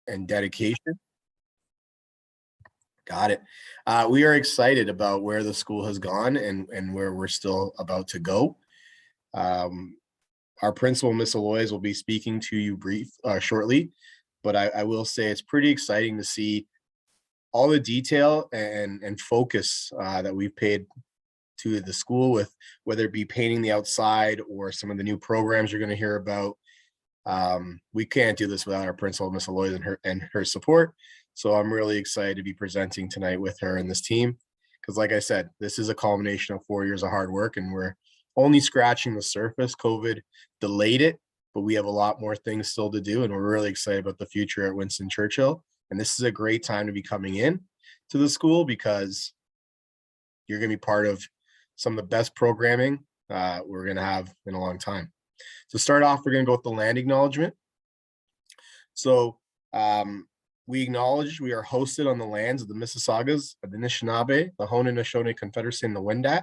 and dedication. Got it. We are excited about where the school has gone and where we're still about to go. Our principal, Miss Aloys, will be speaking to you shortly, but I will say it's pretty exciting to see all the detail and focus that we've paid to the school, with whether it be painting the outside or some of the new programs you're going to hear about. We can't do this without our principal, Miss Aloys, and her support. So I'm really excited to be presenting tonight with her and this team, because like I said, this is a culmination of 4 years of hard work, and we're only scratching the surface. COVID delayed it, but we have a lot more things still to do, and we're really excited about the future at Winston Churchill. And this is a great time to be coming in to the school, because you're going to be part of some of the best programming we're going to have in a long time. To start off, we're going to go with the land acknowledgement. So we acknowledge we are hosted on the lands of the Mississaugas, of the Anishinaabe, the Haudenosaunee Confederacy, and the Wendat.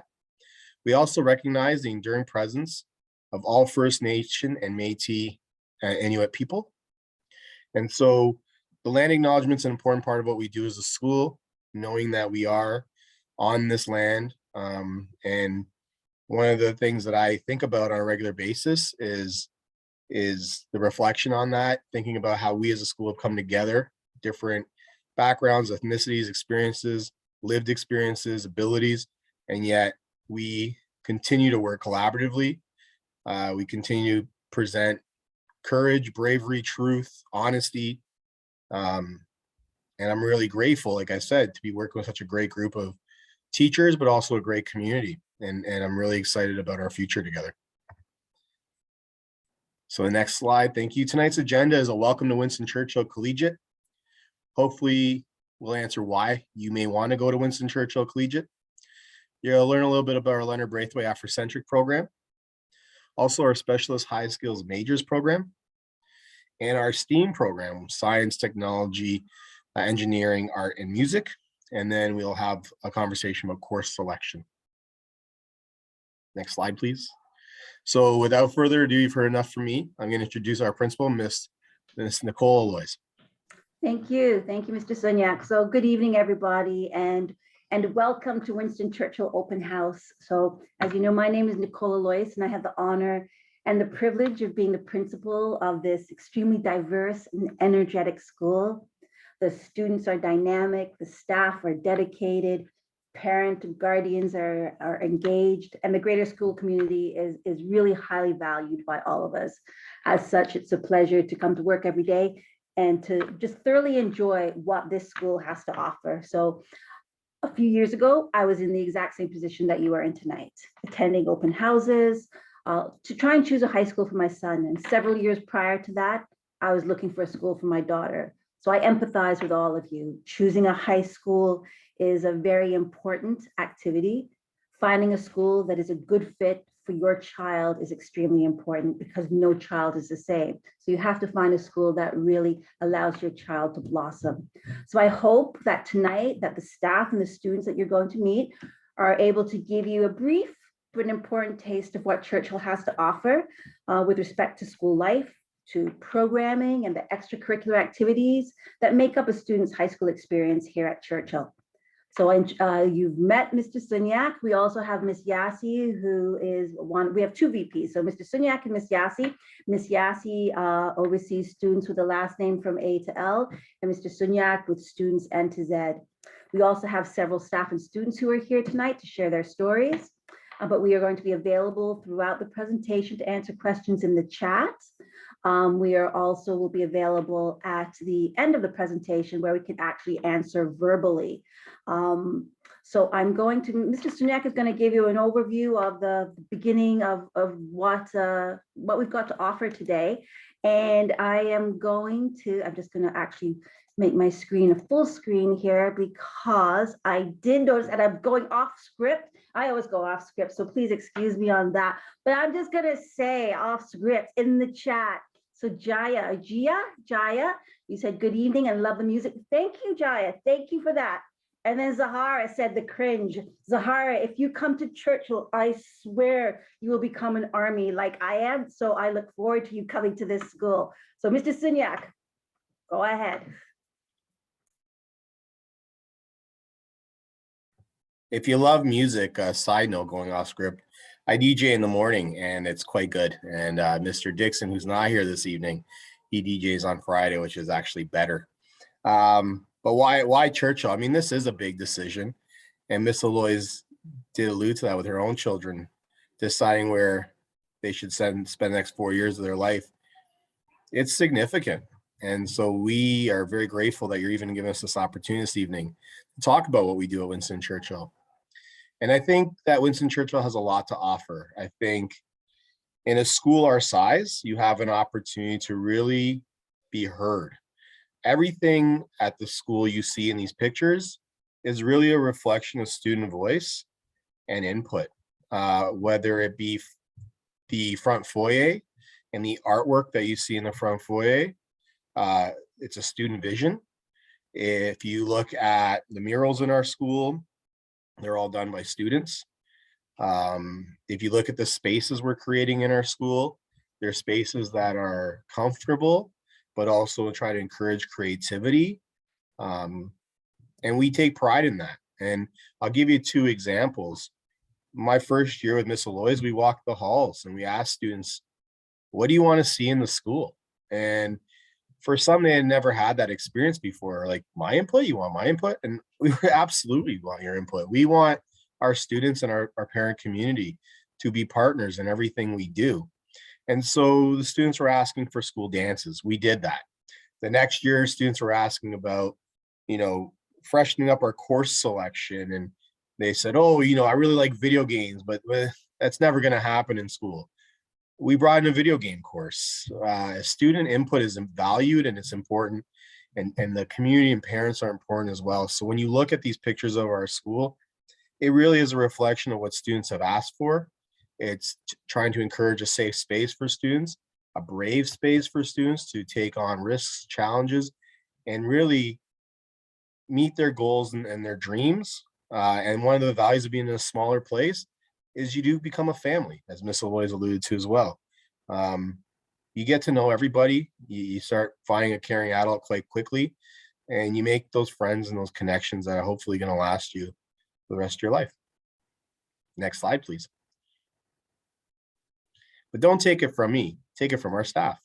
We also recognize the enduring presence of all First Nation and Métis Inuit people. And so the land acknowledgement is an important part of what we do as a school, knowing that we are on this land. And one of the things that I think about on a regular basis is the reflection on that, thinking about how we as a school have come together, different backgrounds, ethnicities, experiences, lived experiences, abilities, and yet we continue to work collaboratively. We continue to present courage, bravery, truth, honesty. And I'm really grateful, like I said, to be working with such a great group of teachers, but also a great community. And I'm really excited about our future together. So the next slide, thank you. Tonight's agenda is a welcome to Winston Churchill Collegiate. Hopefully we'll answer why you may want to go to Winston Churchill Collegiate. You'll learn a little bit about our Leonard Braithwaite Afrocentric program, also our Specialist High Skills Majors program, and our STEAM program, Science, Technology, Engineering, Art, and Music. And then we'll have a conversation about course selection. Next slide, please. So without further ado, you've heard enough from me. I'm going to introduce our principal, Miss Nicole Aloys. Thank you, Mr. Sunyak. So good evening, everybody, and welcome to Winston Churchill Open House. So as you know, my name is Nicole Aloys, and I have the honor and the privilege of being the principal of this extremely diverse and energetic school. The students are dynamic, the staff are dedicated, parent and guardians are engaged, and the greater school community is really highly valued by all of us. As such, it's a pleasure to come to work every day and to just thoroughly enjoy what this school has to offer. So a few years ago, I was in the exact same position that you are in tonight, attending open houses to try and choose a high school for my son. And several years prior to that, I was looking for a school for my daughter. So I empathize with all of you. Choosing a high school is a very important activity. Finding a school that is a good fit for your child is extremely important, because no child is the same. So you have to find a school that really allows your child to blossom. So I hope that tonight that the staff and the students that you're going to meet are able to give you a brief but an important taste of what Churchill has to offer with respect to school life, to programming and the extracurricular activities that make up a student's high school experience here at Churchill. So you've met Mr. Sunyak. We also have Miss Yassi, who is one, we have two VPs. So Mr. Sunyak and Miss Yassi. Miss Yassi oversees students with a last name from A to L, and Mr. Sunyak with students N to Z. We also have several staff and students who are here tonight to share their stories, but we are going to be available throughout the presentation to answer questions in the chat. We are also will be available at the end of the presentation where we can actually answer verbally. So I'm going to, Mr. Sunyak is going to give you an overview of the beginning of what we've got to offer today. And I am going to, I'm just going to actually make my screen a full screen here, because I did notice that I'm going off script. I always go off script, so please excuse me on that. But I'm just going to say off script in the chat. So Jaya, you said good evening and love the music. Thank you, Jaya. Thank you for that. And then Zahara said the cringe. Zahara, if you come to Churchill, I swear you will become an army like I am. So I look forward to you coming to this school. So Mr. Sunyak. Go ahead. If you love music, side note going off script, I DJ in the morning and it's quite good. And Mr. Dixon, who's not here this evening, he DJs on Friday, which is actually better. But why Churchill? I mean, this is a big decision. And Miss Alois did allude to that with her own children, deciding where they should spend the next 4 years of their life. It's significant. And so we are very grateful that you're even giving us this opportunity this evening to talk about what we do at Winston Churchill. And I think that Winston Churchill has a lot to offer. I think in a school our size, you have an opportunity to really be heard. Everything at the school you see in these pictures is really a reflection of student voice and input, whether it be the front foyer and the artwork that you see in the front foyer. It's a student vision. If you look at the murals in our school, they're all done by students. If you look at the spaces we're creating in our school, they're spaces that are comfortable, but also try to encourage creativity. And we take pride in that. And I'll give you 2 examples. My first year with Miss Alois, we walked the halls and we asked students, what do you want to see in the school? And for some, they had never had that experience before. Like, my input, you want my input? And we absolutely want your input. We want our students and our parent community to be partners in everything we do. And so the students were asking for school dances. We did that. The next year, students were asking about, freshening up our course selection. And they said, oh, I really like video games, but that's never going to happen in school. We brought in a video game course. Student input is valued and it's important, and the community and parents are important as well. So when you look at these pictures of our school, it really is a reflection of what students have asked for. It's trying to encourage a safe space for students, a brave space for students to take on risks, challenges, and really meet their goals and their dreams. And one of the values of being in a smaller place is you do become a family, as Miss Alois alluded to as well. You get to know everybody. You start finding a caring adult quite quickly, and you make those friends and those connections that are hopefully going to last you for the rest of your life. Next slide, please. But don't take it from me. Take it from our staff.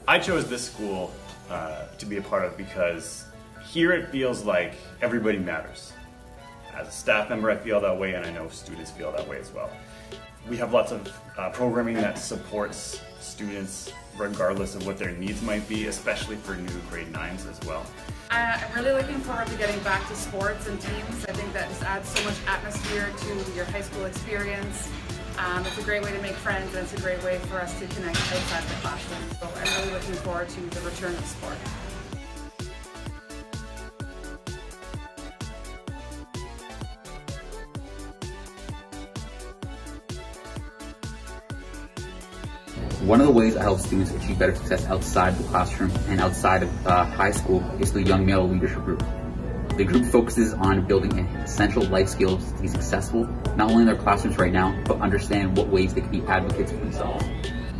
I chose this school to be a part of because here it feels like everybody matters. As a staff member, I feel that way, and I know students feel that way as well. We have lots of programming that supports students regardless of what their needs might be, especially for new grade 9s as well. I'm really looking forward to getting back to sports and teams. I think that just adds so much atmosphere to your high school experience. It's a great way to make friends, and it's a great way for us to connect outside the classroom. So I'm really looking forward to the return of sport. One of the ways I help students achieve better success outside the classroom and outside of high school is the Young Male Leadership Group. The group focuses on building essential life skills to be successful, not only in their classrooms right now, but understand what ways they can be advocates for themselves.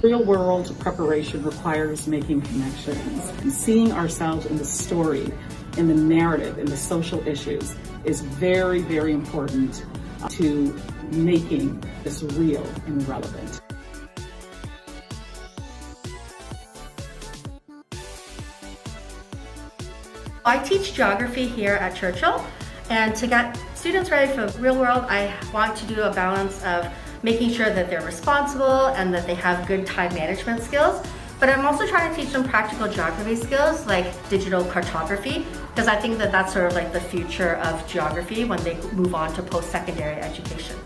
Real world preparation requires making connections, and seeing ourselves in the story, in the narrative, in the social issues is very, very important to making this real and relevant. I teach geography here at Churchill, and to get students ready for the real world, I want to do a balance of making sure that they're responsible and that they have good time management skills. But I'm also trying to teach them practical geography skills like digital cartography, because I think that that's sort of like the future of geography when they move on to post-secondary education.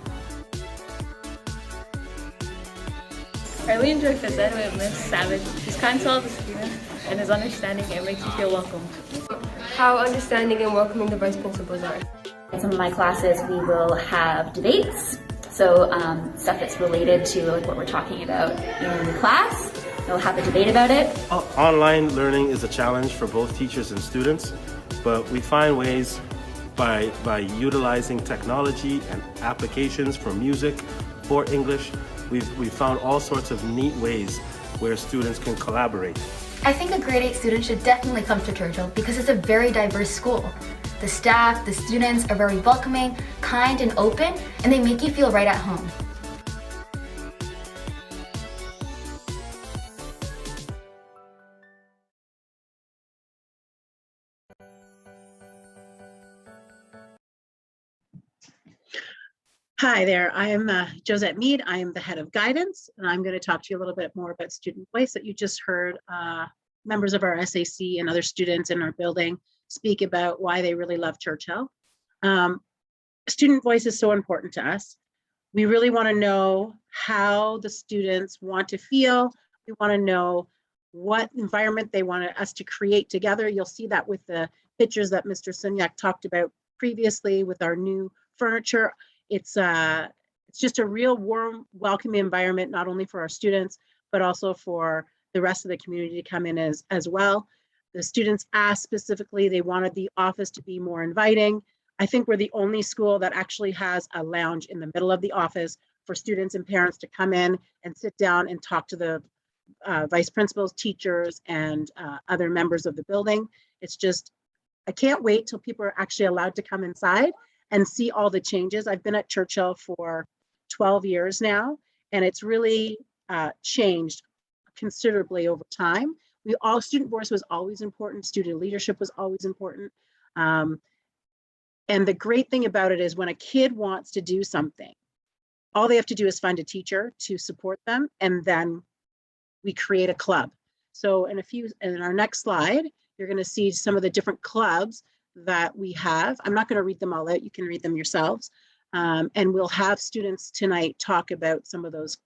I really enjoy phys ed with Ms. Savage. She's kind to all the students, and is understanding and makes you feel welcome. How understanding and welcoming the vice principals are. In some of my classes, we will have debates. So stuff that's related to like what we're talking about in class. We'll have a debate about it. Online learning is a challenge for both teachers and students, but we find ways by utilizing technology and applications for music, for English. We've found all sorts of neat ways where students can collaborate. I think a grade 8 student should definitely come to Churchill because it's a very diverse school. The staff, the students are very welcoming, kind, and open, and they make you feel right at home. Hi there, I am Josette Mead. I am the head of guidance, and I'm going to talk to you a little bit more about student voice that you just heard members of our SAC and other students in our building speak about why they really love Churchill. Student voice is so important to us. We really want to know how the students want to feel. We want to know what environment they want us to create together. You'll see that with the pictures that Mr. Sunyak talked about previously with our new furniture. It's just a real warm, welcoming environment, not only for our students, but also for the rest of the community to come in as well. The students asked specifically, they wanted the office to be more inviting. I think we're the only school that actually has a lounge in the middle of the office for students and parents to come in and sit down and talk to the vice principals, teachers, and other members of the building. It's just, I can't wait till people are actually allowed to come inside and see all the changes. I've been at Churchill for 12 years now, and it's really changed considerably over time. Student voice was always important. Student leadership was always important. And the great thing about it is when a kid wants to do something, all they have to do is find a teacher to support them, and then we create a club. So in our next slide, you're going to see some of the different clubs that we have. I'm not going to read them all out. You can read them yourselves. And we'll have students tonight talk about some of those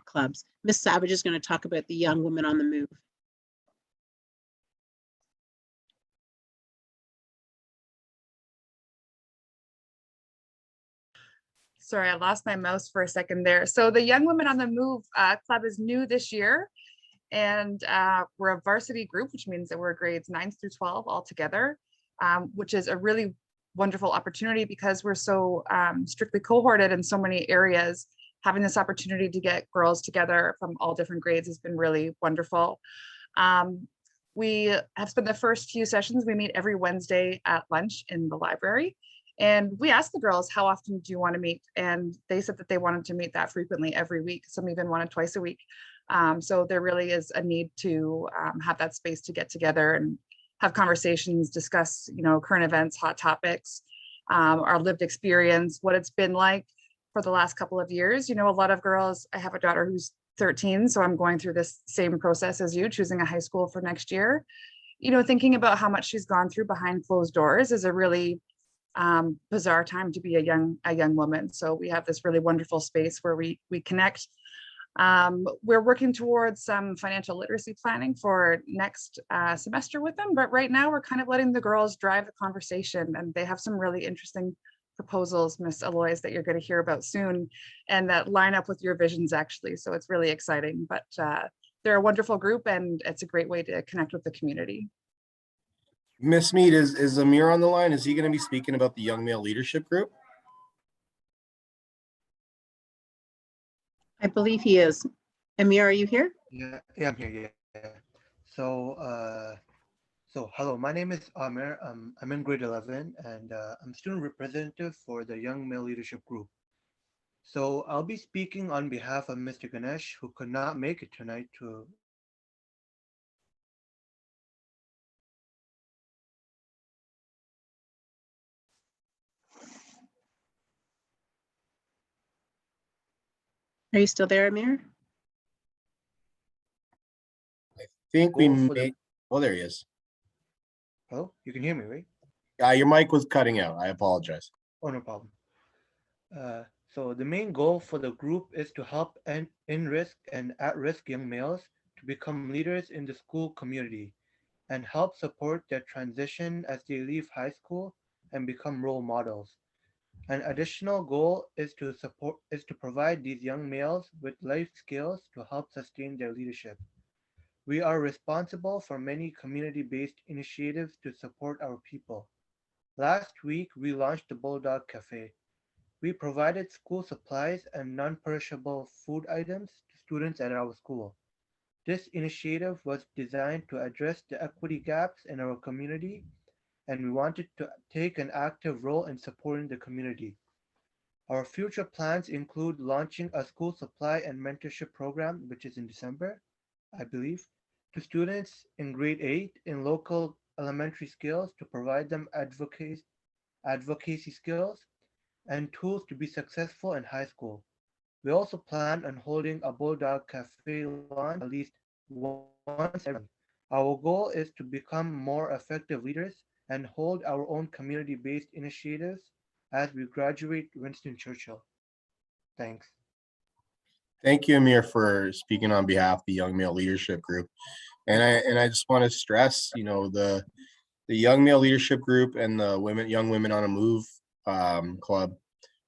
clubs. Miss Savage is going to talk about the Young Women on the Move. Sorry, I lost my mouse for a second there. So the Young Women on the Move Club is new this year. And we're a varsity group, which means that we're grades 9 through 12 all together, which is a really wonderful opportunity because we're so strictly cohorted in so many areas. Having this opportunity to get girls together from all different grades has been really wonderful. We have spent the first few sessions, we meet every Wednesday at lunch in the library. And we asked the girls, how often do you want to meet? And they said that they wanted to meet that frequently every week. Some even wanted twice a week. So there really is a need to have that space to get together and have conversations, discuss, current events, hot topics, our lived experience, what it's been like for the last couple of years. A lot of girls, I have a daughter who's 13, so I'm going through this same process as you, choosing a high school for next year. Thinking about how much she's gone through behind closed doors is a really bizarre time to be a young woman. So we have this really wonderful space where we connect. We're working towards some financial literacy planning for next semester with them, but right now we're kind of letting the girls drive the conversation, and they have some really interesting proposals, Miss Alois, that you're going to hear about soon, and that line up with your visions actually. So it's really exciting, but they're a wonderful group, and it's a great way to connect with the community. Miss Mead, is Amir on the line? Is he going to be speaking about the Young Male Leadership Group? I believe he is. Amir, are you here? Yeah, I'm here. Yeah. So hello. My name is Amir. I'm in grade 11, and I'm student representative for the Young Male Leadership Group. So I'll be speaking on behalf of Mr. Ganesh, who could not make it tonight to. Are you still there, Amir? I think we may. Oh, there he is. Oh, you can hear me, right? Your mic was cutting out. I apologize. Oh, no problem. So the main goal for the group is to help in-risk and at-risk young males to become leaders in the school community and help support their transition as they leave high school and become role models. An additional goal is to provide these young males with life skills to help sustain their leadership. We are responsible for many community-based initiatives to support our people. Last week, we launched the Bulldog Cafe. We provided school supplies and non-perishable food items to students at our school. This initiative was designed to address the equity gaps in our community, and we wanted to take an active role in supporting the community. Our future plans include launching a school supply and mentorship program, which is in December, I believe, to students in grade 8 in local elementary skills to provide them advocacy skills and tools to be successful in high school. We also plan on holding a Bulldog Cafe launch at least once every month. Our goal is to become more effective leaders and hold our own community-based initiatives as we graduate Winston Churchill. Thanks. Thank you, Amir, for speaking on behalf of the Young Male Leadership Group. And I just want to stress, the Young Male Leadership Group and the Young Women on a Move club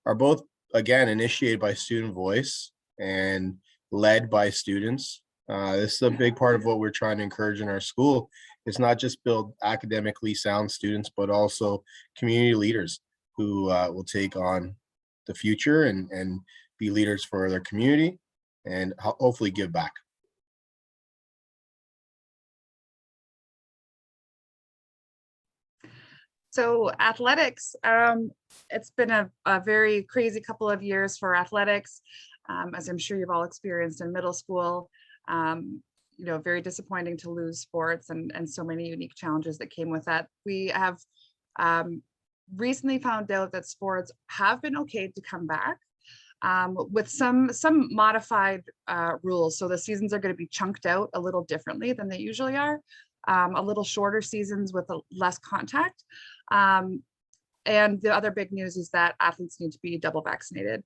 are both, again, initiated by student voice and led by students. This is a big part of what we're trying to encourage in our school. It's not just build academically sound students, but also community leaders who will take on the future and be leaders for their community and hopefully give back. So athletics, it's been a very crazy couple of years for athletics, as I'm sure you've all experienced in middle school. Very disappointing to lose sports and so many unique challenges that came with that. We have recently found out that sports have been okay to come back with some modified rules. So the seasons are going to be chunked out a little differently than they usually are, a little shorter seasons with less contact. And the other big news is that athletes need to be double vaccinated.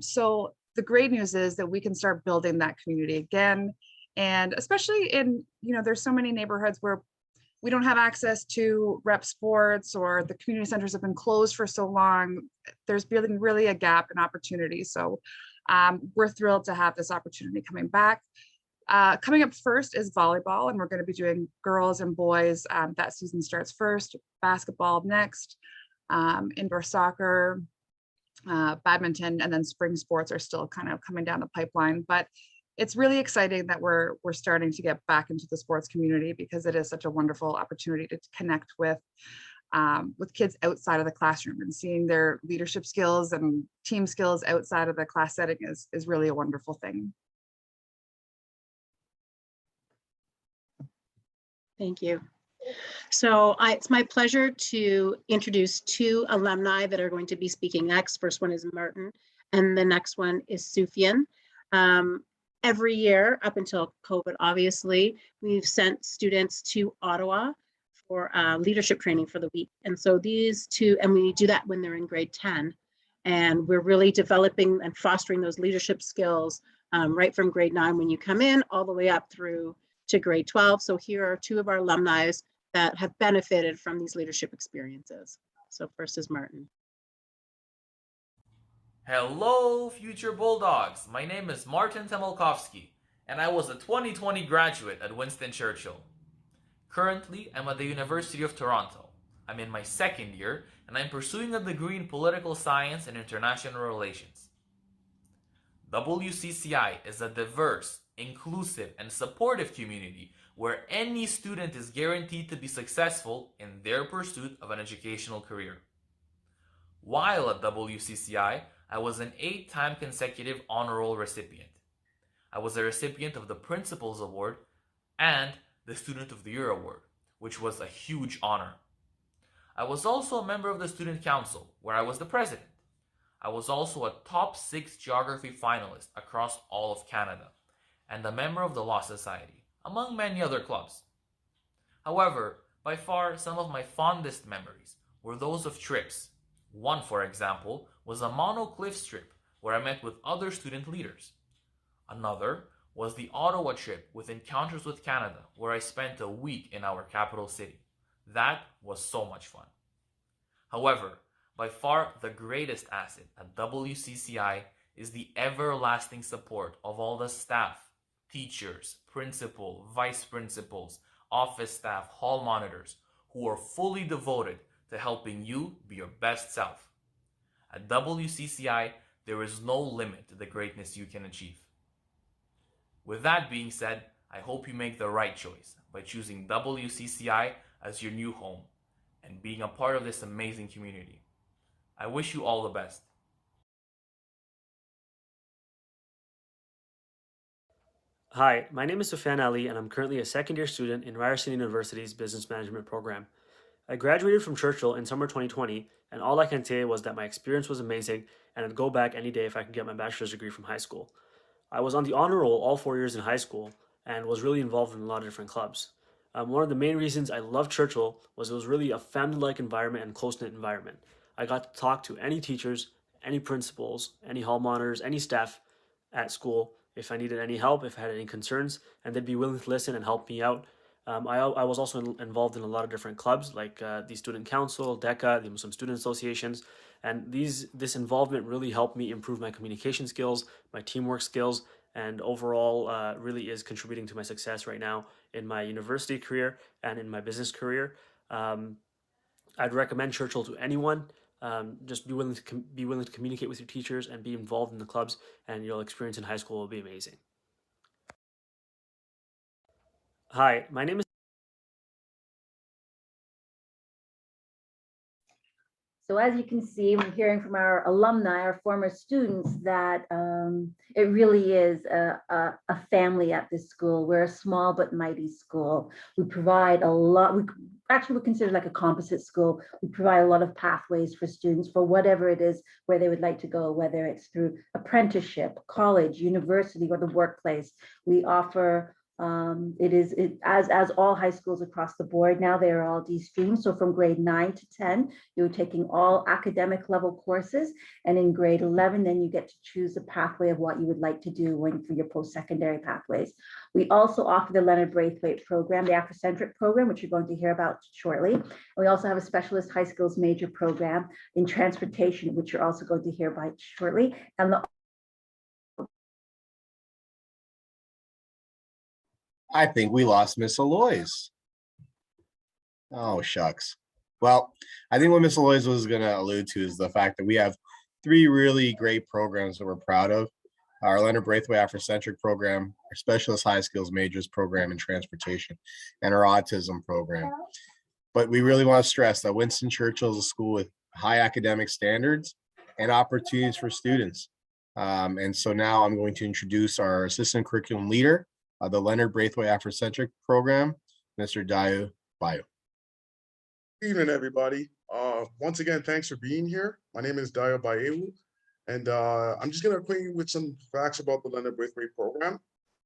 So the great news is that we can start building that community again. And especially in, there's so many neighborhoods where we don't have access to rep sports, or the community centers have been closed for so long. There's really a gap in opportunity. So we're thrilled to have this opportunity coming back. Coming up first is volleyball, and we're going to be doing girls and boys. That season starts first, basketball next, indoor soccer, badminton, and then spring sports are still kind of coming down the pipeline. But it's really exciting that we're starting to get back into the sports community, because it is such a wonderful opportunity to connect with kids outside of the classroom, and seeing their leadership skills and team skills outside of the class setting is really a wonderful thing. Thank you. So it's my pleasure to introduce two alumni that are going to be speaking next. First one is Martin, and the next one is Sufyan. Every year, up until COVID, obviously, we've sent students to Ottawa for leadership training for the week. And so these two, and we do that when they're in grade 10. And we're really developing and fostering those leadership skills right from grade 9 when you come in, all the way up through to grade 12. So here are two of our alumni that have benefited from these leadership experiences. So first is Martin. Hello, future Bulldogs. My name is Martin Temelkovsky, and I was a 2020 graduate at Winston Churchill. Currently, I'm at the University of Toronto. I'm in my second year, and I'm pursuing a degree in political science and international relations. WCCI is a diverse, inclusive, and supportive community where any student is guaranteed to be successful in their pursuit of an educational career. While at WCCI, I was an 8-time consecutive honor roll recipient. I was a recipient of the Principals Award and the Student of the Year Award, which was a huge honor. I was also a member of the Student Council, where I was the president. I was also a top 6 geography finalist across all of Canada, and a member of the Law Society, among many other clubs. However, by far, some of my fondest memories were those of trips. One, for example, was a Mono Cliffs trip where I met with other student leaders. Another was the Ottawa trip with Encounters with Canada, where I spent a week in our capital city. That was so much fun. However, by far the greatest asset at WCCI is the everlasting support of all the staff, teachers, principal, vice principals, office staff, hall monitors, who are fully devoted to helping you be your best self. At WCCI, there is no limit to the greatness you can achieve. With that being said, I hope you make the right choice by choosing WCCI as your new home and being a part of this amazing community. I wish you all the best. Hi, my name is Sufyan Ali, and I'm currently a second-year student in Ryerson University's Business Management program. I graduated from Churchill in summer 2020, and all I can say was that my experience was amazing, and I'd go back any day if I could get my bachelor's degree from high school. I was on the honor roll all 4 years in high school, and was really involved in a lot of different clubs. One of the main reasons I loved Churchill was it was really a family-like environment and close-knit environment. I got to talk to any teachers, any principals, any hall monitors, any staff at school if I needed any help, if I had any concerns, and they'd be willing to listen and help me out. I was also involved in a lot of different clubs like the Student Council, DECA, the Muslim Student Associations, and this involvement really helped me improve my communication skills, my teamwork skills, and overall really is contributing to my success right now in my university career and in my business career. I'd recommend Churchill to anyone. Just be willing to communicate with your teachers and be involved in the clubs, and your experience in high school will be amazing. Hi, my name is. So as you can see, we're hearing from our alumni, our former students, that it really is a family at this school. We're a small but mighty school. We provide a lot. We're considered like a composite school. We provide a lot of pathways for students for whatever it is where they would like to go, whether it's through apprenticeship, college, university, or the workplace. We offer as all high schools across the board now, they are all D-streamed. So from grade 9 to 10, you're taking all academic level courses, and in grade 11, then you get to choose a pathway of what you would like to do for your post-secondary pathways. We also offer the Leonard Braithwaite program, the Afrocentric program, which you're going to hear about shortly. And we also have a specialist high skills major program in transportation, which you're also going to hear about shortly. And I think we lost Miss Alois. Oh, shucks. Well, I think what Miss Alois was going to allude to is the fact that we have 3 really great programs that we're proud of. Our Leonard Braithwaite Afrocentric program, our Specialist High Skills Majors program in transportation, and our autism program. But we really want to stress that Winston Churchill is a school with high academic standards and opportunities for students. And so now I'm going to introduce our assistant curriculum leader, the Leonard Braithwaite Afrocentric program, Mr. Dayo Bayo. Good evening, everybody. Once again, thanks for being here. My name is Dayo Bayo, and I'm just going to acquaint you with some facts about the Leonard Braithwaite program.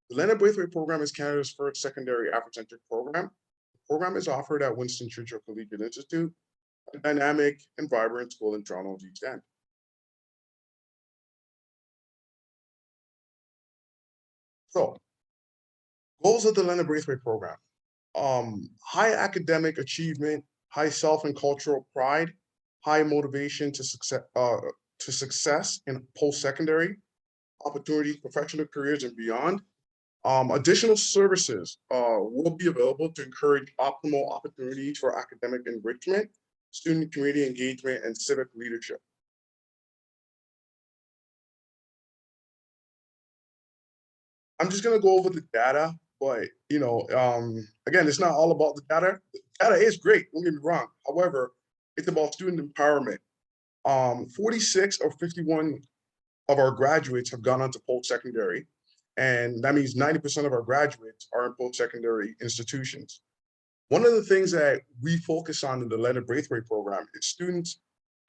The Leonard Braithwaite program is Canada's first secondary Afrocentric program. The program is offered at Winston Churchill Collegiate Institute, a dynamic and vibrant school in Toronto's East End. So, goals of the Leonard Braithwaite program: high academic achievement, high self and cultural pride, high motivation to success in post-secondary opportunities, professional careers, and beyond. Additional services will be available to encourage optimal opportunities for academic enrichment, student community engagement, and civic leadership. I'm just going to go over the data, but again, it's not all about the data. The data is great, don't get me wrong. However, it's about student empowerment. 46 or 51 of our graduates have gone on to post-secondary, and that means 90% of our graduates are in post-secondary institutions. One of the things that we focus on in the Leonard Braithwaite program is students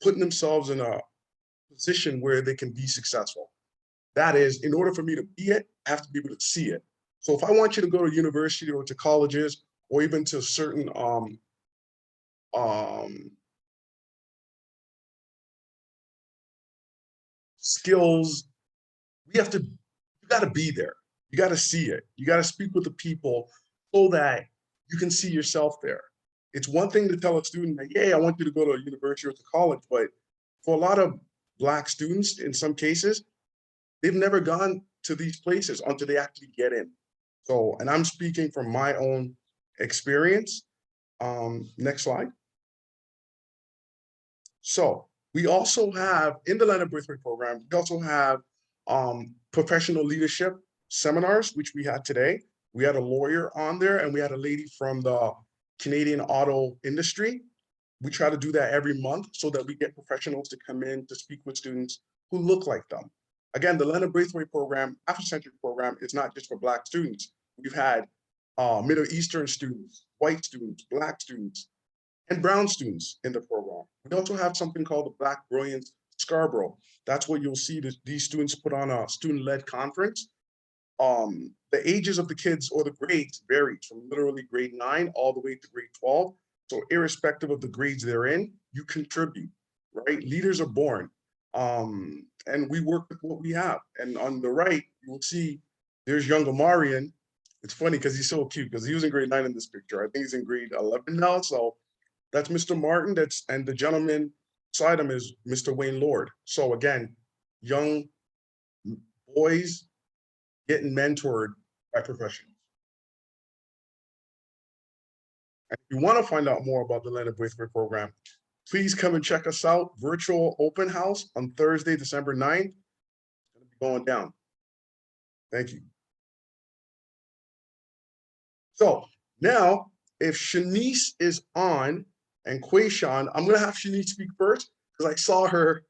putting themselves in a position where they can be successful. That is, in order for me to be it, I have to be able to see it. So if I want you to go to university or to colleges or even to certain skills, you got to be there. You got to see it. You got to speak with the people so that you can see yourself there. It's one thing to tell a student that, yeah, I want you to go to a university or to college, but for a lot of Black students, in some cases, they've never gone to these places until they actually get in. So, and I'm speaking from my own experience. Next slide. So we also have in the Leonard Braithwaite program, we also have professional leadership seminars, which we had today. We had a lawyer on there and we had a lady from the Canadian auto industry. We try to do that every month so that we get professionals to come in to speak with students who look like them. Again, the Leonard Braithwaite program, Afrocentric program, is not just for Black students. We've had Middle Eastern students, white students, Black students, and brown students in the program. We also have something called the Black Brilliance Scarborough. That's what you'll see these students put on a student-led conference. The ages of the kids or the grades varied from literally grade 9 all the way to grade 12. So irrespective of the grades they're in, you contribute, right? Leaders are born. And we work with what we have. And on the right, you will see there's young Omarion. It's funny because he's so cute because he was in grade 9 in this picture. I think he's in grade 11 now. So that's Mr. Martin. And the gentleman beside him is Mr. Wayne Lord. So again, young boys getting mentored by professionals. And if you want to find out more about the Leonard Braithwaite program, please come and check us out. Virtual open house on Thursday, December 9th. It's going to be going down. Thank you. So now, if Shanice is on and Quayshawn, I'm going to have Shanice speak first because I saw her.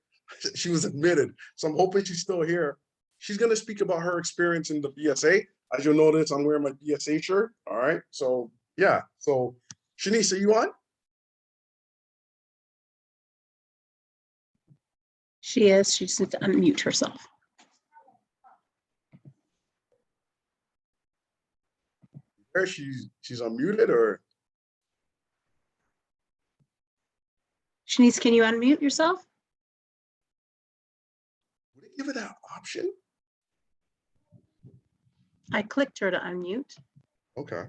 She was admitted. So I'm hoping she's still here. She's going to speak about her experience in the BSA. As you'll notice, I'm wearing my BSA shirt. All right. So yeah. So Shanice, are you on? She is. She just needs to unmute herself. There, she's unmuted, or? Shanice, can you unmute yourself? Would it give her that option? I clicked her to unmute. Okay.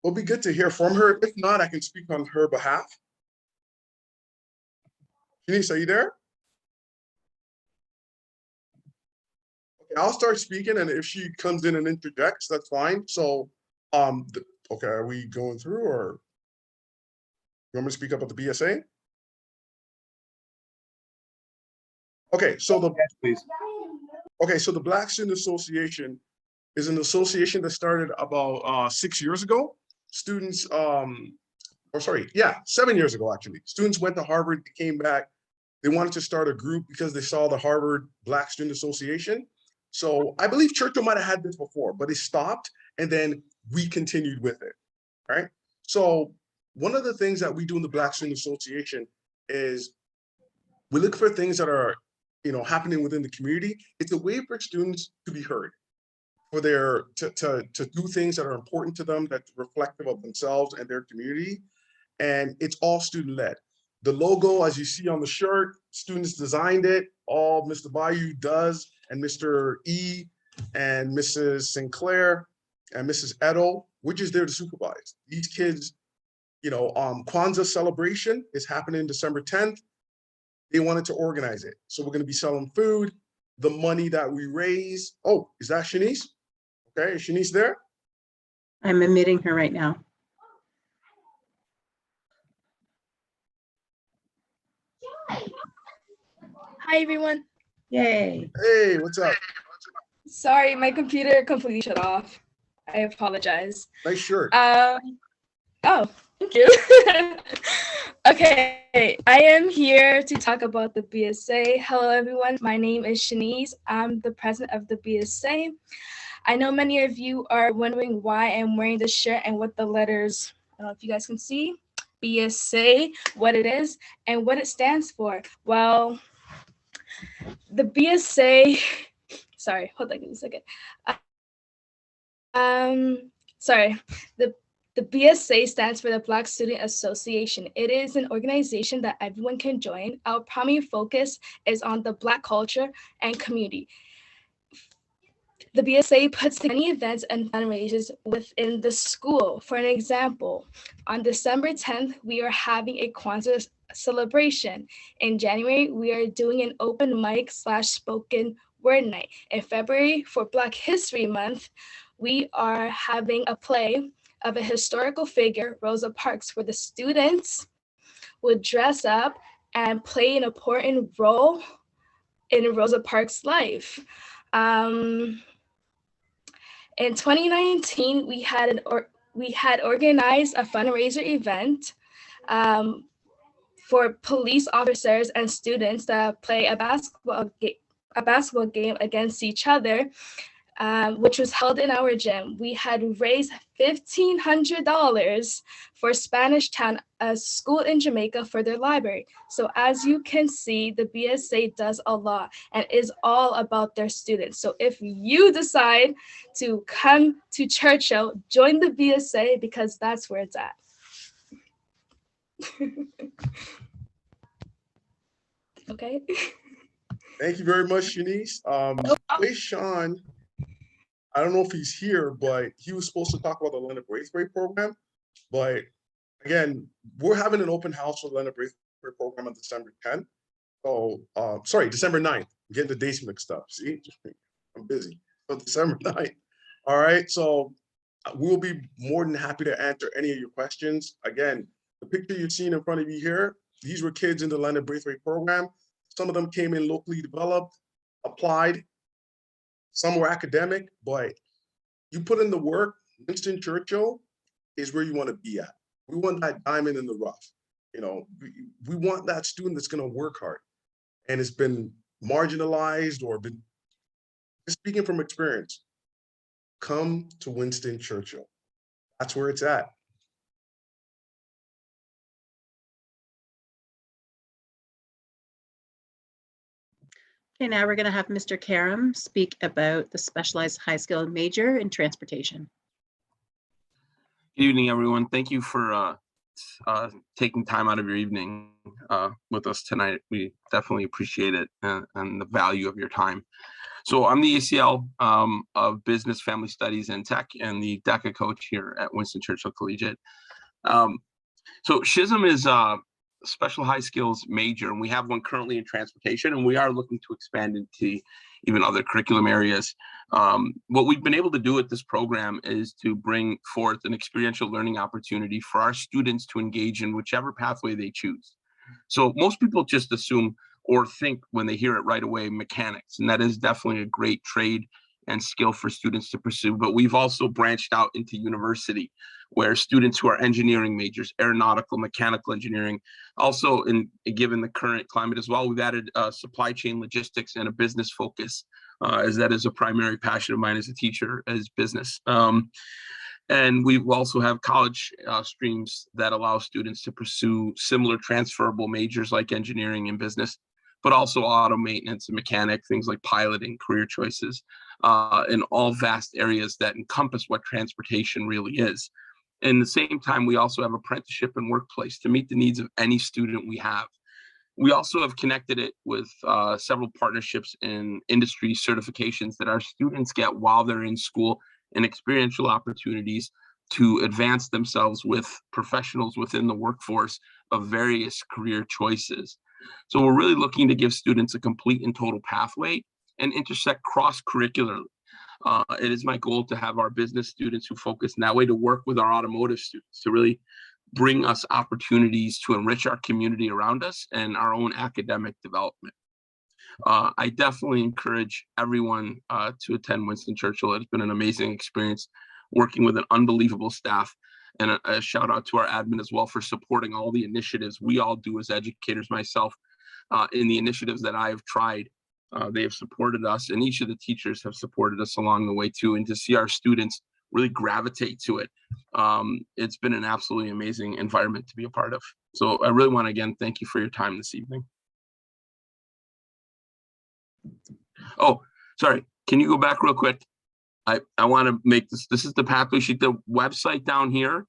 It'll be good to hear from her. If not, I can speak on her behalf. Shanice, are you there? Okay, I'll start speaking, and if she comes in and interjects, that's fine. So, okay, are we going through, or you want me to speak up at the BSA? Okay, so the Black Student Association is an association that started about 6 years ago. Students, 7 years ago, actually. Students went to Harvard, they came back. They wanted to start a group because they saw the Harvard Black Student Association. So I believe Churchill might have had this before, but it stopped, and then we continued with it, right? So one of the things that we do in the Black Student Association is we look for things that are, happening within the community. It's a way for students to be heard, for their to do things that are important to them, that's reflective of themselves and their community. And it's all student-led. The logo, as you see on the shirt, students designed it. All Mr. Bayou does, and Mr. E and Mrs. Sinclair and Mrs. Edo, which is there to supervise. These kids, Kwanzaa celebration is happening December 10th. They wanted to organize it. So we're going to be selling food. The money that we raise. Oh, is that Shanice? Okay, is Shanice there? I'm admitting her right now. Hi, everyone. Yay. Hey, what's up? Sorry, my computer completely shut off. I apologize. Nice shirt. Oh, thank you. Okay, I am here to talk about the BSA. Hello, everyone. My name is Shanice. I'm the president of the BSA. I know many of you are wondering why I'm wearing this shirt and what the letters, I don't know if you guys can see, BSA, what it is, and what it stands for. Well, the BSA, sorry, hold on, give me a second. The BSA stands for the Black Student Association. It is an organization that everyone can join. Our primary focus is on the Black culture and community. The BSA puts together many events and fundraisers within the school. For an example, on December 10th, we are having a Kwanzaa celebration. In January, we are doing an open mic / spoken Word Night. In February, for Black History Month, we are having a play of a historical figure, Rosa Parks, where the students would dress up and play an important role in Rosa Parks' life. In 2019, we had organized a fundraiser event for police officers and students that play a basketball game against each other, which was held in our gym. We had raised $1,500 for Spanish Town, a school in Jamaica, for their library. So as you can see, the BSA does a lot and is all about their students. So if you decide to come to Churchill, join the BSA because that's where it's at. Okay. Thank you very much, Shanice. Wait, Sean, I don't know if he's here, but he was supposed to talk about the Leonard Braithwaite program. But again, we're having an open house for the Leonard Braithwaite program on December 10th. So, sorry, December 9th. I'm getting the dates mixed up. See, I'm busy. So December 9th. All right. So we'll be more than happy to answer any of your questions. Again, the picture you've seen in front of you here, these were kids in the Leonard Braithwaite program. Some of them came in locally developed, applied. Some were academic, but you put in the work, Winston Churchill is where you want to be at. We want that diamond in the rough. You know, we want that student that's going to work hard and has been marginalized or been, just speaking from experience, come to Winston Churchill. That's where it's at. Okay, now we're going to have Mr. Karam speak about the specialized high skill major in transportation. Good evening, everyone. Thank you for taking time out of your evening with us tonight. We definitely appreciate it and the value of your time. So I'm the ACL of Business, Family Studies, and Tech, and the DECA coach here at Winston Churchill Collegiate. So SHISM is a special high skills major, and we have one currently in transportation, and we are looking to expand into even other curriculum areas. What we've been able to do with this program is to bring forth an experiential learning opportunity for our students to engage in whichever pathway they choose. So most people just assume or think when they hear it right away, mechanics, and that is definitely a great trade and skill for students to pursue. But we've also branched out into university, where students who are engineering majors, aeronautical, mechanical engineering, also given the current climate as well, we've added supply chain logistics and a business focus, as that is a primary passion of mine as a teacher, as business. And we also have college streams that allow students to pursue similar transferable majors like engineering and business, but also auto maintenance and mechanic, things like piloting, career choices, in all vast areas that encompass what transportation really is. And at the same time, we also have apprenticeship and workplace to meet the needs of any student we have. We also have connected it with several partnerships and industry certifications that our students get while they're in school, and experiential opportunities to advance themselves with professionals within the workforce of various career choices. So we're really looking to give students a complete and total pathway and intersect cross-curricularly. It is my goal to have our business students who focus in that way to work with our automotive students to really bring us opportunities to enrich our community around us and our own academic development. I definitely encourage everyone to attend Winston Churchill. It's been an amazing experience working with an unbelievable staff, and a shout out to our admin as well for supporting all the initiatives we all do as educators. Myself, in the initiatives that I have tried, they have supported us, and each of the teachers have supported us along the way too. And to see our students really gravitate to it, it's been an absolutely amazing environment to be a part of. So I really want to again thank you for your time this evening. Oh, sorry. Can you go back real quick? I want to make this is the pathway sheet. The website down here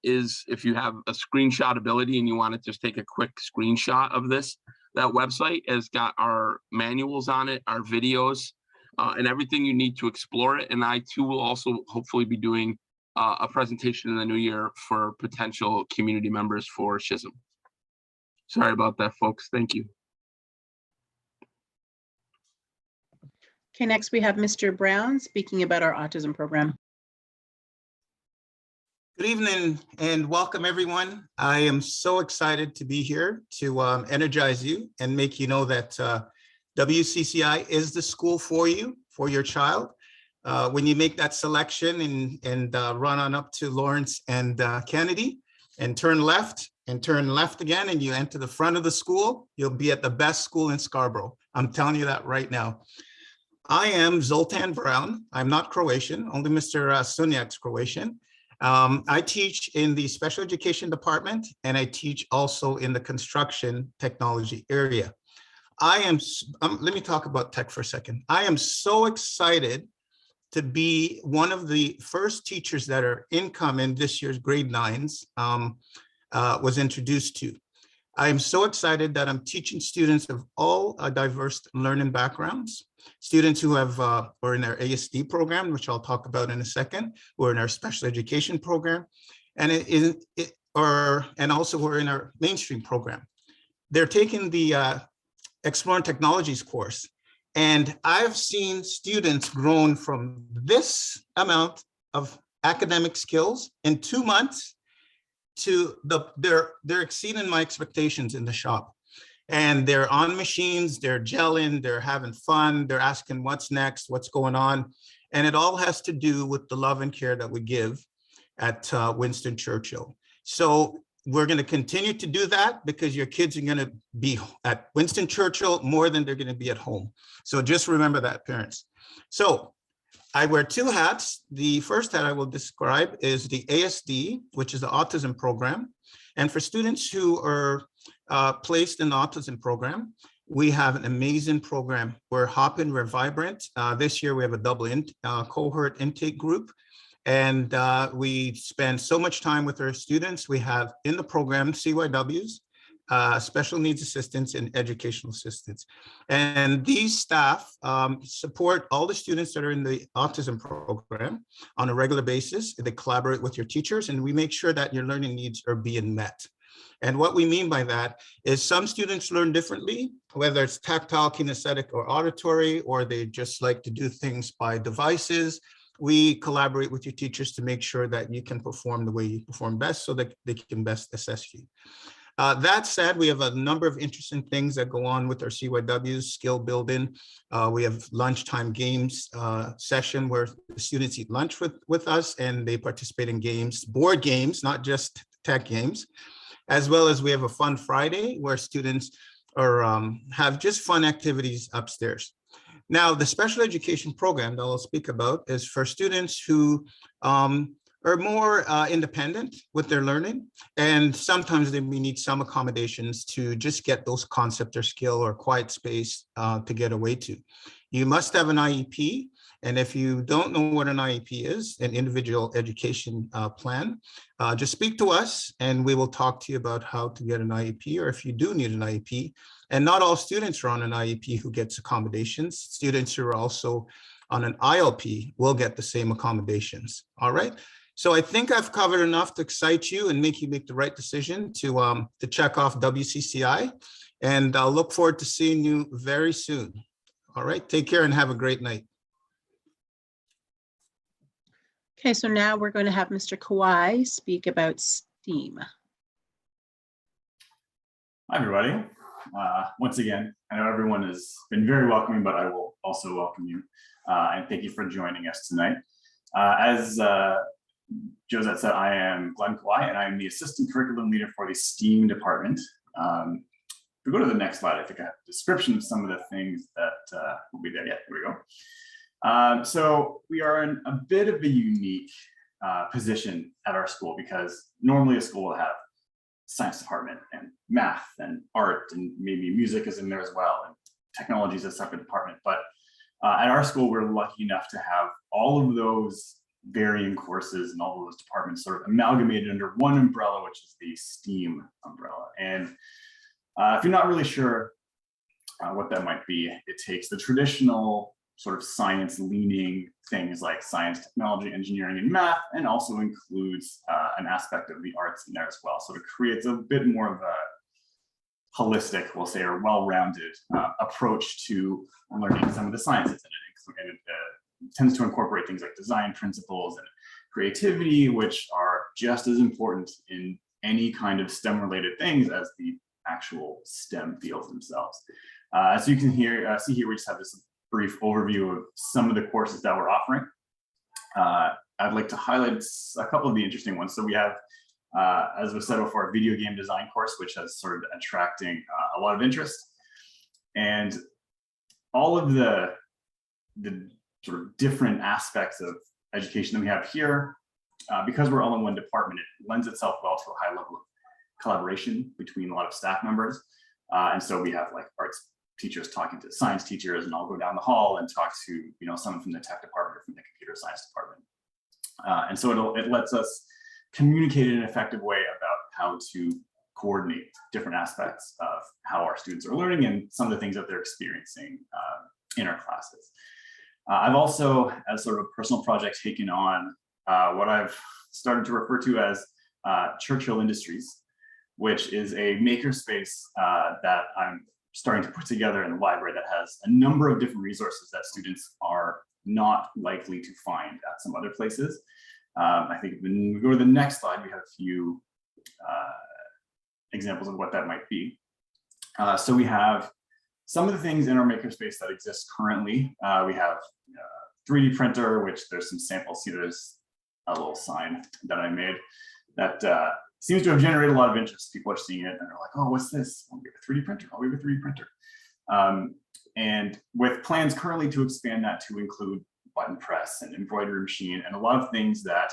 is, if you have a screenshot ability and you want to just take a quick screenshot of this, that website has got our manuals on it, our videos, and everything you need to explore it. And I too will also hopefully be doing a presentation in the new year for potential community members for SHISM. Sorry about that, folks. Thank you. Okay, next we have Mr. Brown speaking about our autism program. Good evening and welcome everyone. I am so excited to be here to energize you and make you know that WCCI is the school for you, for your child. When you make that selection and run on up to Lawrence and Kennedy and turn left again and you enter the front of the school, you'll be at the best school in Scarborough. I'm telling you that right now. I am Zoltan Brown. I'm not Croatian, only Mr. Sunyak's Croatian. I teach in the special education department and I teach also in the construction technology area. Let me talk about tech for a second. I am so excited to be one of the first teachers that are income in this year's grade 9s was introduced to. I am so excited that I'm teaching students of all diverse learning backgrounds, students who have are in our ASD program, which I'll talk about in a second, or in our special education program, and also who are in our mainstream program. They're taking the Exploring Technologies course, and I've seen students grown from this amount of academic skills in 2 months to they're exceeding my expectations in the shop. And they're on machines, they're gelling, they're having fun, they're asking what's next, what's going on. And it all has to do with the love and care that we give at Winston Churchill. So we're going to continue to do that because your kids are going to be at Winston Churchill more than they're going to be at home. So just remember that, parents. So I wear 2 hats. The first hat I will describe is the ASD, which is the autism program. And for students who are placed in the autism program, we have an amazing program. We're hopping, we're vibrant. This year we have a double cohort intake group. And we spend so much time with our students. We have in the program CYWs, special needs assistants and educational assistants. And these staff support all the students that are in the autism program on a regular basis. They collaborate with your teachers and we make sure that your learning needs are being met. And what we mean by that is some students learn differently, whether it's tactile, kinesthetic, or auditory, or they just like to do things by devices. We collaborate with your teachers to make sure that you can perform the way you perform best so that they can best assess you. That said, we have a number of interesting things that go on with our CYWs, skill building. We have lunchtime games session where the students eat lunch with us and they participate in games, board games, not just tech games, as well as we have a fun Friday where students are have just fun activities upstairs. Now, the special education program that I'll speak about is for students who are more independent with their learning, and sometimes they may need some accommodations to just get those concept or skill or quiet space to get away to. You must have an IEP, and if you don't know what an IEP is, an individual education plan, just speak to us and we will talk to you about how to get an IEP, or if you do need an IEP. And not all students are on an IEP who gets accommodations. Students who are also on an ILP will get the same accommodations, all right? So I think I've covered enough to excite you and make you make the right decision to check off WCCI. And I'll look forward to seeing you very soon. All right, take care and have a great night. Okay, so now we're going to have Mr. Kawai speak about STEAM. Hi, everybody. Once again, I know everyone has been very welcoming, but I will also welcome you. And thank you for joining us tonight. As Josette said, I am Glenn Kawai, and I am the Assistant Curriculum Leader for the STEAM department. If we go to the next slide, I think I have a description of some of the things that will be there. Yeah, here we go. So we are in a bit of a unique position at our school because normally a school will have science department and math and art and maybe music is in there as well, and technology is a separate department. But at our school, we're lucky enough to have all of those varying courses and all of those departments sort of amalgamated under one umbrella, which is the STEAM umbrella. And if you're not really sure what that might be, it takes the traditional sort of science leaning things like science, technology, engineering, and math, and also includes an aspect of the arts in there as well. So it creates a bit more of a holistic, we'll say, or well-rounded approach to learning some of the sciences. And it tends to incorporate things like design principles and creativity, which are just as important in any kind of STEM-related things as the actual STEM fields themselves. So you can see here, we just have this brief overview of some of the courses that we're offering. I'd like to highlight a couple of the interesting ones. So we have, as was said before, a video game design course, which has started attracting a lot of interest. And all of the sort of different aspects of education that we have here, because we're all in one department, it lends itself well to a high level of collaboration between a lot of staff members. And so we have like arts teachers talking to science teachers, and I'll go down the hall and talk to someone from the tech department or from the computer science department. And so it lets us communicate in an effective way about how to coordinate different aspects of how our students are learning and some of the things that they're experiencing in our classes. I've also, as sort of a personal project, taken on what I've started to refer to as Churchill Industries, which is a makerspace that I'm starting to put together in the library that has a number of different resources that students are not likely to find at some other places. I think when we go to the next slide, we have a few examples of what that might be. So we have some of the things in our makerspace that exist currently. We have a 3D printer, which there's some samples. See, there's a little sign that I made that seems to have generated a lot of interest. People are seeing it and they're like, oh, what's this? Oh, we have a 3D printer. Oh, we have a 3D printer. And with plans currently to expand that to include button press and embroidery machine and a lot of things that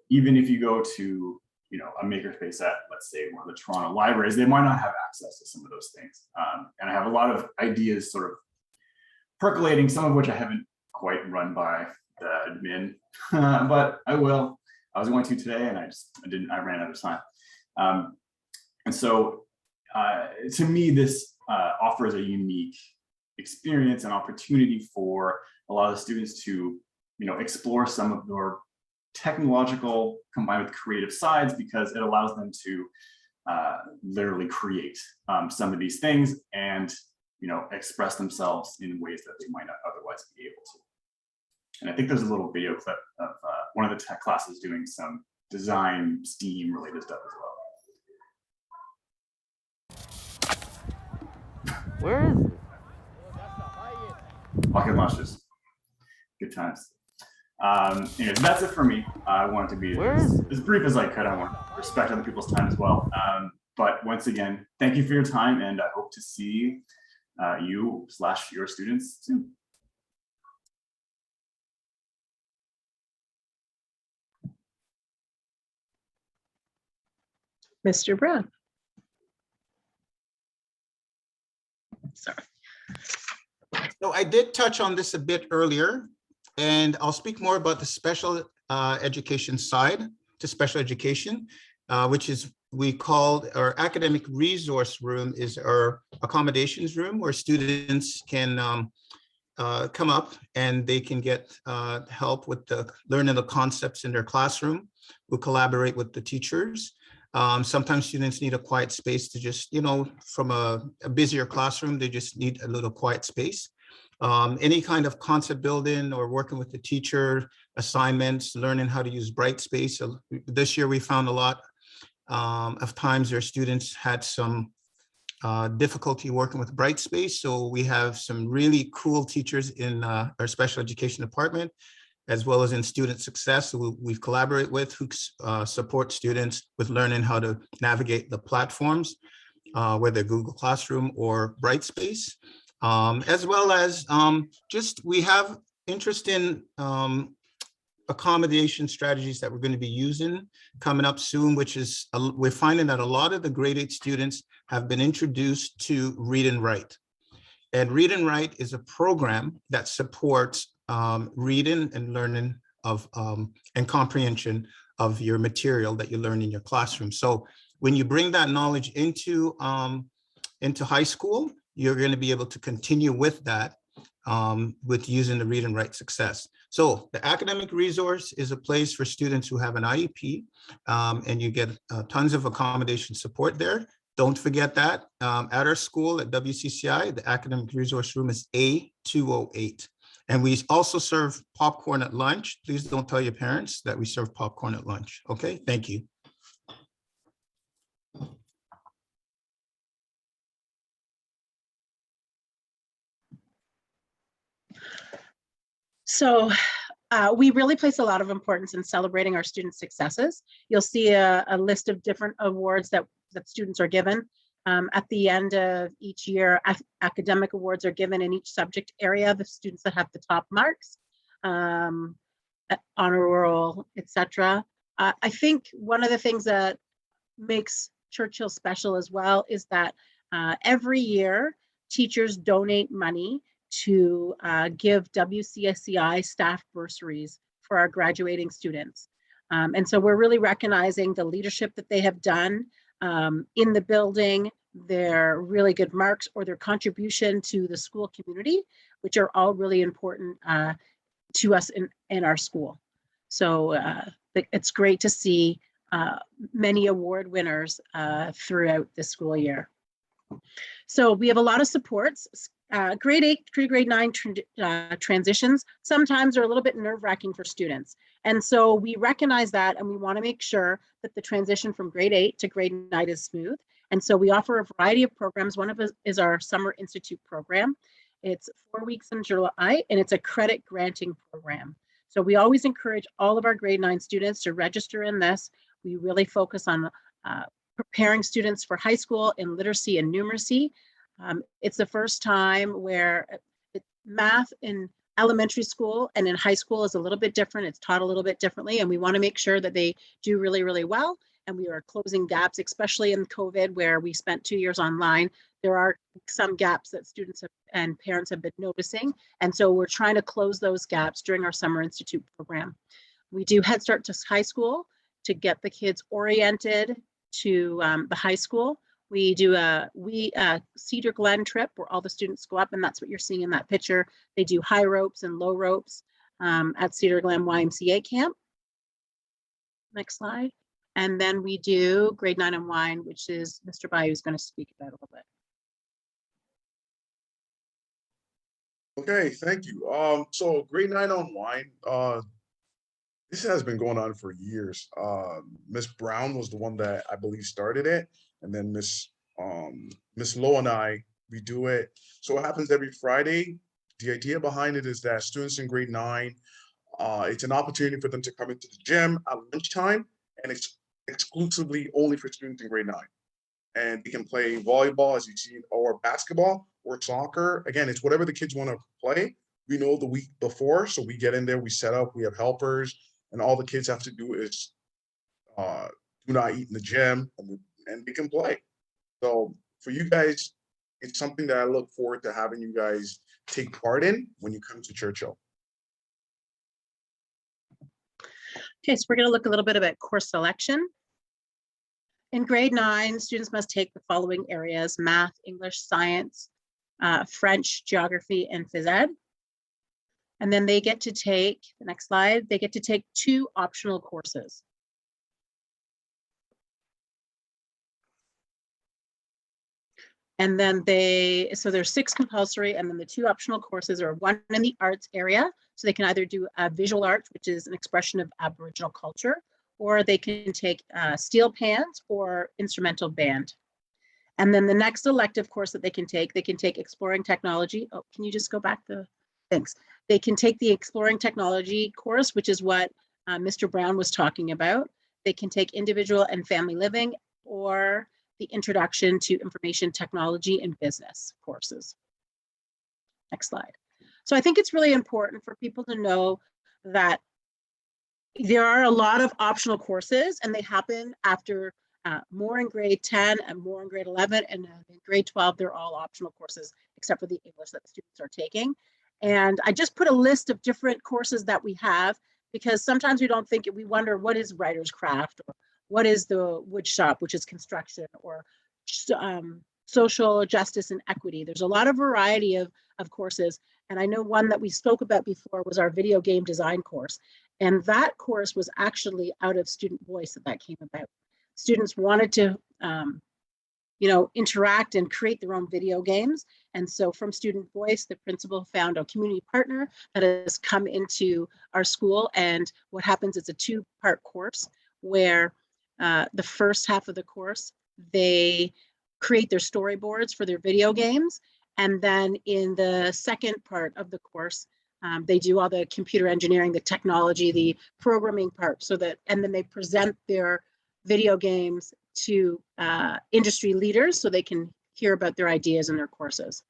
even if you go to a makerspace at, let's say, one of the Toronto libraries, they might not have access to some of those things. And I have a lot of ideas sort of percolating, some of which I haven't quite run by the admin, but I will. I was going to today and I ran out of time. And so to me, this offers a unique experience and opportunity for a lot of the students to, explore some of their technological combined with creative sides, because it allows them to literally create some of these things and, express themselves in ways that they might not otherwise be able to. And I think there's a little video clip of one of the tech classes doing some design STEAM related stuff as well. Where is it? Rocket launches. Good times. Anyways, that's it for me. I wanted to be as brief as I could. I want to respect other people's time as well. But once again, thank you for your time, and I hope to see you/your students soon. Mr. Brown. Sorry. So I did touch on this a bit earlier, and I'll speak more about the special education side to special education, which is we call our academic resource room is our accommodations room where students can come up and they can get help with learning the concepts in their classroom. We'll collaborate with the teachers. Sometimes students need a quiet space to just, from a busier classroom, they just need a little quiet space. Any kind of concept building or working with the teacher, assignments, learning how to use Brightspace. So this year we found a lot of times our students had some difficulty working with Brightspace. So we have some really cool teachers in our special education department, as well as in student success, who we collaborate with, who support students with learning how to navigate the platforms, whether Google Classroom or Brightspace, as well as we have interest in accommodation strategies that we're going to be using coming up soon, which is we're finding that a lot of the grade 8 students have been introduced to Read and Write. And Read and Write is a program that supports reading and learning of and comprehension of your material that you learn in your classroom. So when you bring that knowledge into high school, you're going to be able to continue with that with using the Read and Write Success. So the academic resource is a place for students who have an IEP, and you get tons of accommodation support there. Don't forget that at our school at WCCI, the academic resource room is A208. And we also serve popcorn at lunch. Please don't tell your parents that we serve popcorn at lunch. Okay, thank you. So we really place a lot of importance in celebrating our students' successes. You'll see a list of different awards that students are given. At the end of each year, academic awards are given in each subject area, the students that have the top marks, honor roll, etc. I think one of the things that makes Churchill special as well is that every year teachers donate money to give WCSCI staff bursaries for our graduating students. And so we're really recognizing the leadership that they have done in the building, their really good marks, or their contribution to the school community, which are all really important to us in our school. So it's great to see many award winners throughout the school year. So we have a lot of supports. Grade 8 through grade 9 transitions sometimes are a little bit nerve-wracking for students. And so we recognize that, and we want to make sure that the transition from grade 8 to grade 9 is smooth. And so we offer a variety of programs. One of us is our Summer Institute program. It's 4 weeks in July, and it's a credit granting program. So we always encourage all of our grade 9 students to register in this. We really focus on preparing students for high school in literacy and numeracy. It's the first time where math in elementary school and in high school is a little bit different. It's taught a little bit differently, and we want to make sure that they do really, really well. And we are closing gaps, especially in COVID, where we spent 2 years online. There are some gaps that students and parents have been noticing. And so we're trying to close those gaps during our Summer Institute program. We do Head Start to high school to get the kids oriented to the high school. We do a Cedar Glen trip where all the students go up, and that's what you're seeing in that picture. They do high ropes and low ropes at Cedar Glen YMCA camp. Next slide. And then we do grade 9 on wine, which is Mr. Bayou is going to speak about a little bit. Okay, thank you. So grade 9 on wine, this has been going on for years. Miss Brown was the one that I believe started it, and then Miss Lowe and I, we do it. So what happens every Friday? The idea behind it is that students in grade 9, it's an opportunity for them to come into the gym at lunchtime, and it's exclusively only for students in grade 9. And they can play volleyball, as you see, or basketball or soccer. Again, it's whatever the kids want to play. We know the week before, so we get in there, we set up, we have helpers, and all the kids have to do is do not eat in the gym, and they can play. So for you guys, it's something that I look forward to having you guys take part in when you come to Churchill. Okay, so we're going to look a little bit about course selection. In grade 9, students must take the following areas: math, English, science, French, geography, and phys ed. And then they get to take, the next slide, they get to take 2 optional courses. And then so there's 6 compulsory, and then the 2 optional courses are one in the arts area. So they can either do visual arts, which is an expression of Aboriginal culture, or they can take steel pans or instrumental band. And then the next elective course that they can take exploring technology. Oh, can you just go back thanks. They can take the exploring technology course, which is what Mr. Brown was talking about. They can take individual and family living, or the introduction to information technology and business courses. Next slide. So I think it's really important for people to know that there are a lot of optional courses, and they happen after more in grade 10 and more in grade 11, and in grade 12, they're all optional courses, except for the English that students are taking. And I just put a list of different courses that we have, because sometimes we wonder, what is writer's craft, or what is the wood shop, which is construction, or social justice and equity. There's a lot of variety of courses. And I know one that we spoke about before was our video game design course. And that course was actually out of student voice that came about. Students wanted to interact and create their own video games. And so from Student Voice, the principal found a community partner that has come into our school. And what happens is a 2-part course where the first half of the course, they create their storyboards for their video games. And then in the second part of the course, they do all the computer engineering, the technology, the programming part, and then they present their video games to industry leaders so they can hear about their ideas in their courses.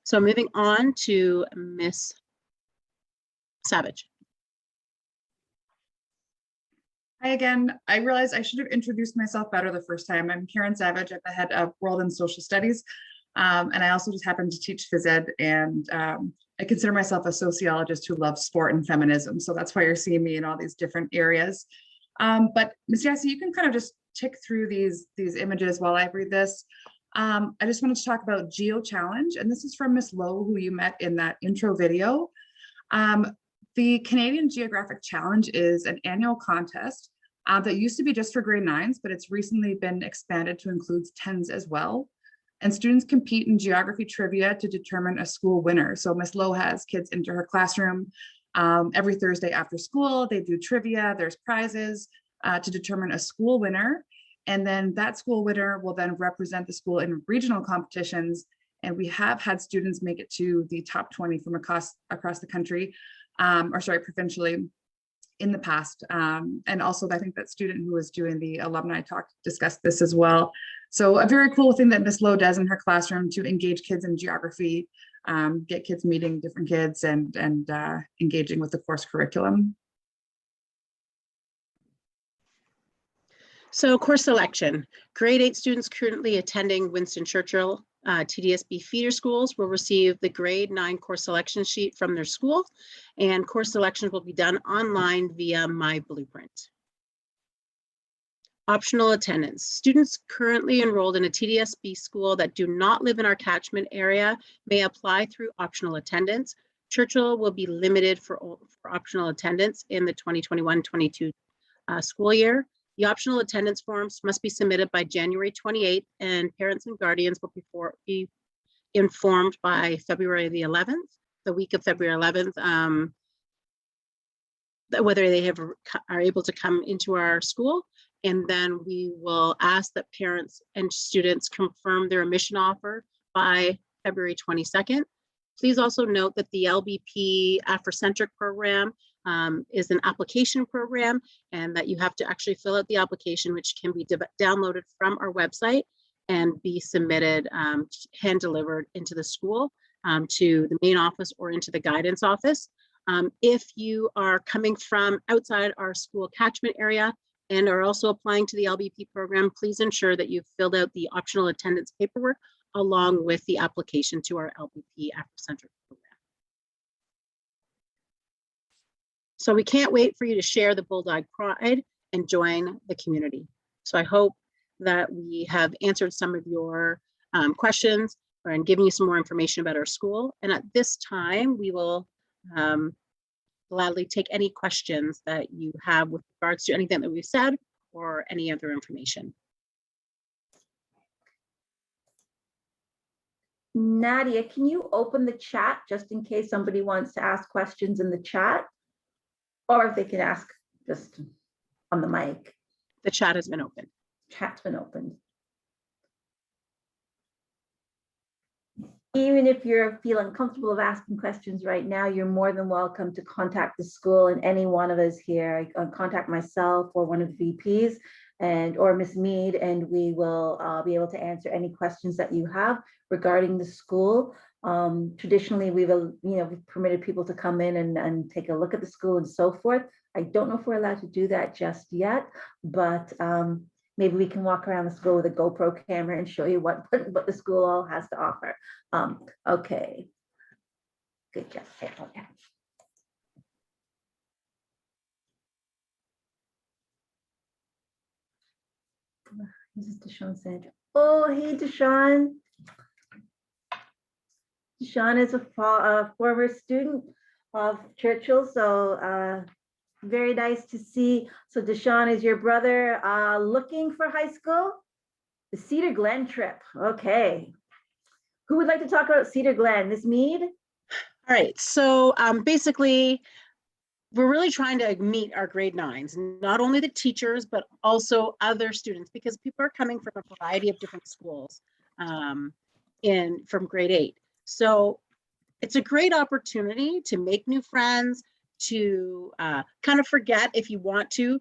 So moving on to Miss Savage. Hi again. I realized I should have introduced myself better the first time. I'm Karen Savage. I'm the head of World and Social Studies. And I also just happen to teach phys ed, and I consider myself a sociologist who loves sport and feminism. So that's why you're seeing me in all these different areas. But Ms. Yassi, you can kind of just tick through these images while I read this. I just wanted to talk about Geo Challenge, and this is from Ms. Lowe, who you met in that intro video. The Canadian Geographic Challenge is an annual contest that used to be just for grade 9s, but it's recently been expanded to include 10s as well. And students compete in geography trivia to determine a school winner. So Ms. Lowe has kids into her classroom every Thursday after school. They do trivia, there's prizes to determine a school winner. And then that school winner will then represent the school in regional competitions. And we have had students make it to the top 20 from across the country, provincially in the past. And also I think that student who was doing the alumni talk discussed this as well. So a very cool thing that Ms. Lowe does in her classroom to engage kids in geography, get kids meeting different kids and engaging with the course curriculum. So course selection, grade 8 students currently attending Winston Churchill TDSB feeder schools will receive the grade 9 course selection sheet from their school, and course selections will be done online via My Blueprint. Optional attendance. Students currently enrolled in a TDSB school that do not live in our catchment area may apply through optional attendance. Churchill will be limited for optional attendance in the 2021-22 school year. The optional attendance forms must be submitted by January 28th, and parents and guardians will be informed by February the 11th, the week of February 11th, whether they are able to come into our school. And then we will ask that parents and students confirm their admission offer by February 22nd. Please also note that the LBP Afrocentric program is an application program, and that you have to actually fill out the application, which can be downloaded from our website and be submitted, hand delivered into the school, to the main office or into the guidance office. If you are coming from outside our school catchment area and are also applying to the LBP program, please ensure that you've filled out the optional attendance paperwork along with the application to our LBP Afrocentric program. So we can't wait for you to share the Bulldog Pride and join the community. So I hope that we have answered some of your questions and given you some more information about our school. And at this time, we will gladly take any questions that you have with regards to anything that we've said or any other information. Nadia, can you open the chat just in case somebody wants to ask questions in the chat? Or if they can ask just on the mic. The chat has been opened. Chat's been opened. Even if you're feeling comfortable of asking questions right now, you're more than welcome to contact the school, and any one of us here, contact myself or one of the VPs or Ms. Mead, and we will be able to answer any questions that you have regarding the school. Traditionally, we've permitted people to come in and take a look at the school and so forth. I don't know if we're allowed to do that just yet, but maybe we can walk around the school with a GoPro camera and show you what the school all has to offer. Okay, good job. Okay. This is Deshaun Sandra. Oh, hey, Deshaun. Deshaun is a former student of Churchill, so very nice to see. So Deshaun, is your brother looking for high school? The Cedar Glen trip. Okay. Who would like to talk about Cedar Glen? Ms. Mead? All right, so basically, we're really trying to meet our grade 9s, not only the teachers, but also other students, because people are coming from a variety of different schools from grade 8. So it's a great opportunity to make new friends, to kind of forget, if you want to,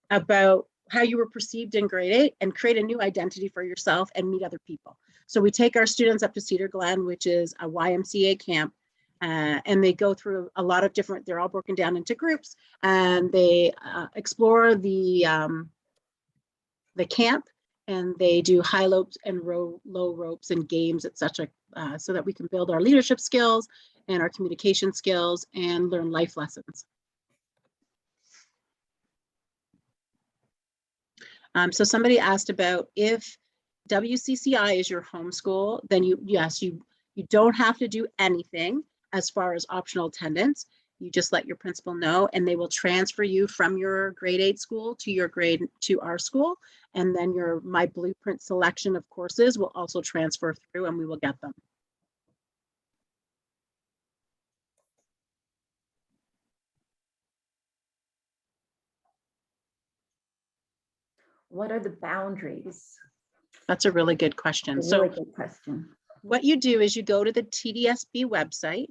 about how you were perceived in grade 8 and create a new identity for yourself and meet other people. So we take our students up to Cedar Glen, which is a YMCA camp, and they go through a lot of different, they're all broken down into groups, and they explore the camp, and they do high ropes and low ropes and games, etc., so that we can build our leadership skills and our communication skills and learn life lessons. So somebody asked about if WCCI is your homeschool, then you don't have to do anything as far as optional attendance. You just let your principal know, and they will transfer you from your grade 8 school to our school. And then my blueprint selection of courses will also transfer through, and we will get them. What are the boundaries? That's a really good question. Really good question. What you do is you go to the TDSB website,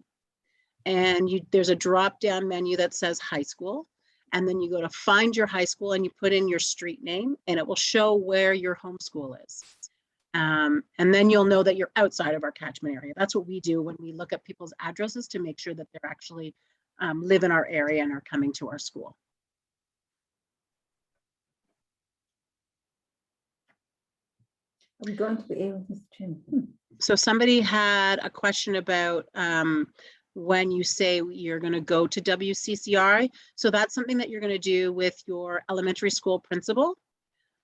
and there's a drop-down menu that says high school, and then you go to find your high school and you put in your street name, and it will show where your homeschool is. And then you'll know that you're outside of our catchment area. That's what we do when we look at people's addresses, to make sure that they're actually live in our area and are coming to our school. Are we going to be able to, Jim? So somebody had a question about when you say you're going to go to WCCI. So that's something that you're going to do with your elementary school principal.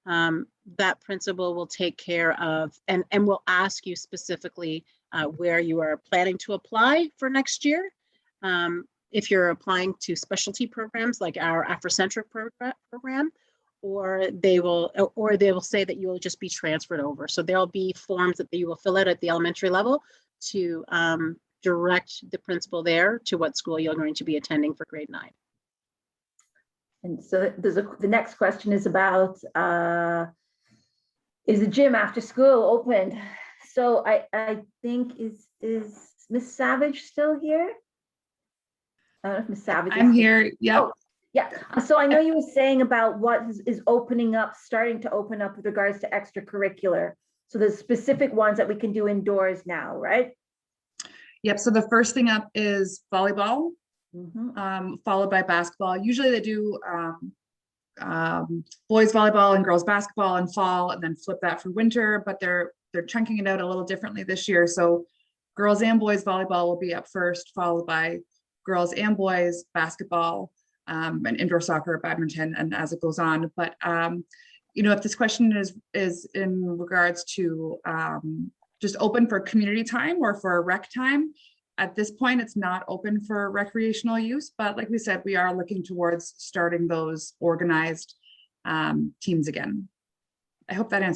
That principal will take care of and will ask you specifically where you are planning to apply for next year. If you're applying to specialty programs like our Afrocentric program, or they will say that you will just be transferred over. So there'll be forms that you will fill out at the elementary level to direct the principal there to what school you're going to be attending for grade 9. And so the next question is about, is the gym after school opened? So I think, is Miss Savage still here? I don't know if Miss Savage I'm here, yeah. Oh, yeah, so I know you were saying about what is opening up, starting to open up with regards to extracurricular. So there's specific ones that we can do indoors now, right? Yep, so the first thing up is volleyball, followed by basketball. Usually they do boys volleyball and girls basketball in fall, and then flip that for winter, but they're chunking it out a little differently this year. So girls and boys volleyball will be up first, followed by girls and boys basketball, and indoor soccer, badminton, and as it goes on. But you know, if this question is in regards to just open for community time or for rec time, at this point it's not open for recreational use. But like we said, we are looking towards starting those organized teams again. I hope that answers